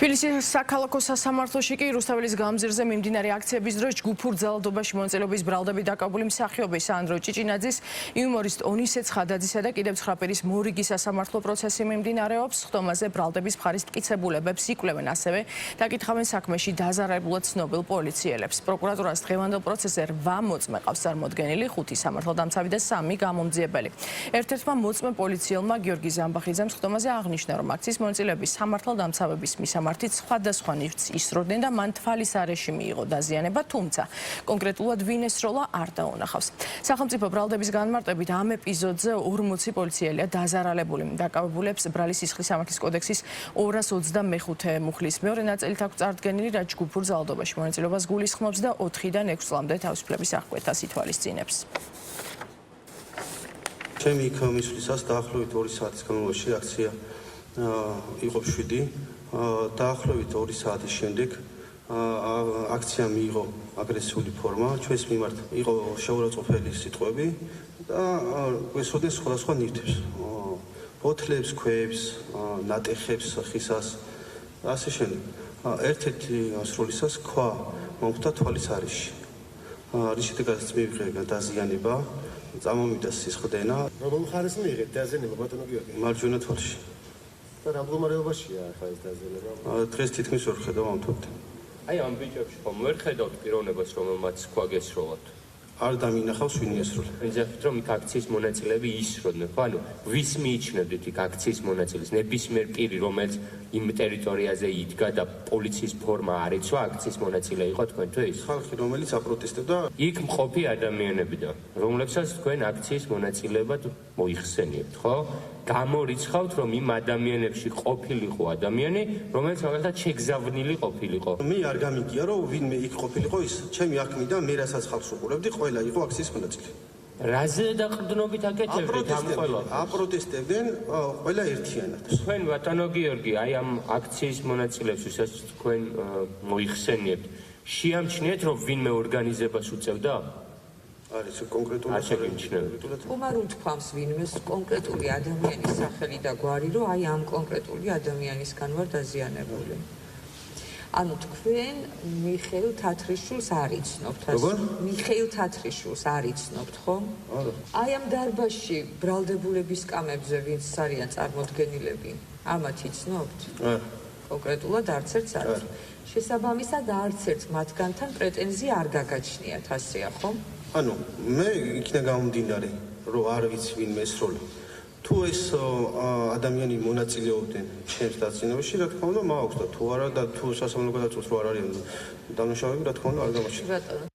თბილისის საქალაქო სასამართლოში კი რუსთაველის გამზირზე მიმდინარე აქციების დროს ჯგუფურ ძალადობაში მონაწილეობის ბრალდებით დაკავებული მსახიობი სანდრო ჭიჭინაძის, იუმორისტ ონისე ცხადაძისა და კიდევ 9 პირის მორიგი სასამართლო პროცესი მიმდინარეობს. ხტომაზე ბრალდების მხარის მტკიცებულებებს იკვლევენ, ასევე დაკითხავენ საქმეში დაზარალებულად ცნობილ პოლიციელებს. პროკურატურას დღევანდელ პროცესზე 8 მოწმე ყავს წარმოდგენილი, 5 სამართალდამცავი და 3 გამომძიებელი. ერთ-ერთმა მოწმე პოლიციელმა გიორგი ზამბახიძემ ხტომაზე აღნიშნა, რომ აქციის მონაწილეების სამართალდამცავების მისამართით სხვადასხვა ნივთს ისროდნენ და მან თვალის არეში მიიღო დაზიანება, თუმცა კონკრეტულად ვინ ესროლა არ დაუნახავს. სახელმწიფო ბრალდების განმარტებით ამ ეპიზოდზე 40 პოლიციელია დაზარალებული. დაკავებულებს ბრალის სისხლის სამართლის კოდექსის 225 მუხლის მეორე ნაწილით აქვს წარდგენილი, რაც ჯგუფურ ძალადობაში მონაწილეობას გულისხმობს და 4-დან 6 წლამდე თავისუფლების აღკვეთას ითვალისწინებს. ჩემი იქ მისვლისას დაახლოებით 2 საათის განმავლობაში აქცია იყო 7. დაახლოებით 2 საათის შემდეგ აქცია მიიღო აგრესიული ფორმა, ჩვენს მიმართ იყო შეურაცხყოფელი სიტყვები და გვესვოდნენ სხვადასხვა ნივთებს, ბოთლებს, ქვებს, ნატეხებს, ხისას, ასე შემდეგ. ერთ-ერთი ასრულისას ქვა მომხვდა თვალის არეში. რის შედეგადაც მიიღე დაზიანება, წამომივიდა სისხლდენა. როგორ მხარეს მიიღეთ დაზიანება, ბატონო გიორგი? მარჯვენა თვალში. და რა მდგომარეობაშია ახლა ეს დაზიანება? დღეს თითქმის ვერ ხედავ ამ თვალით. აი ამ ბიჭებში ხომ ვერ ხედავთ პიროვნებას, რომელმაც თქვა გესროლათ? არ დამინახავს ვინ ესროლა. ვინცეთ რომ იქ აქციის მონაწილეები ისროდნენ, ხო? ანუ ვის მიიჩნევდით იქ აქციის მონაწილეს? ნებისმიერ პირი, რომელიც იმ ტერიტორიაზე იდგა და პოლიციის ფორმა არ იცვა, აქციის მონაწილე იყო თქვენთვის? ხალხი, რომელიც აპროტესტებდა, იქ მყოფი ადამიანები და რომლებსაც თქვენ აქციის მონაწილეებად მოიხსენიებთ, ხო? გამორიცხავთ, რომ იმ ადამიანებში ყოფილიყო ადამიანი, რომელიც მაგალითად შეგზავნილი ყოფილიყო. მე არ გამიგია, რომ ვინმე იქ ყოფილიყო ის. ჩემი აქმნიდან მე რასაც ხალხს უყურებდი, ყველა იყო აქციის მონაწილე. რაზე დაყრდნობით აკეთებდით ამ ყველაფერს? აპროტესტებდნენ ყველა ერთიანად. თქვენ ბატონო გიორგი, აი ამ აქციის მონაწილეებს, ვისაც თქვენ მოიხსენიებთ, შეამჩნიეთ, რომ ვინმე ორგანიზებას უწევდა? არის კონკრეტულად ხომარ უთქვამს ვინმეს კონკრეტული ადამიანის სახელი და გვარი, რომ აი ამ კონკრეტული ადამიანისგან ვარ დაზიანებული. ანუ თქვენ მიხეილ თათრიშვილს არ იცნობთ, მიხეილ თათრიშვილს არ იცნობთ, ხო? აი ამ დარბაზში ბრალდებულების სკამებზე ვინც არიან წარმოდგენილები, ამათ იცნობთ? კონკრეტულად არც ერთს არ იცნობთ. შესაბამისად არც ერთ მათგანთან პრეტენზია არ გაგაჩნიათ, ასეა, ხო? ანუ მე იქნა გამომდინარე, რომ არ ვიცი ვინმე ესროლა. თუ ეს ადამიანი მონაწილეობდნენ ჩემს დაზიანებაში, რა თქმა უნდა, მაქვს და თუ არა და თუ სასამართლო გადაწყვეტს რომ არ არის დამნაშავეები, რა თქმა უნდა, არ გამარჯვება.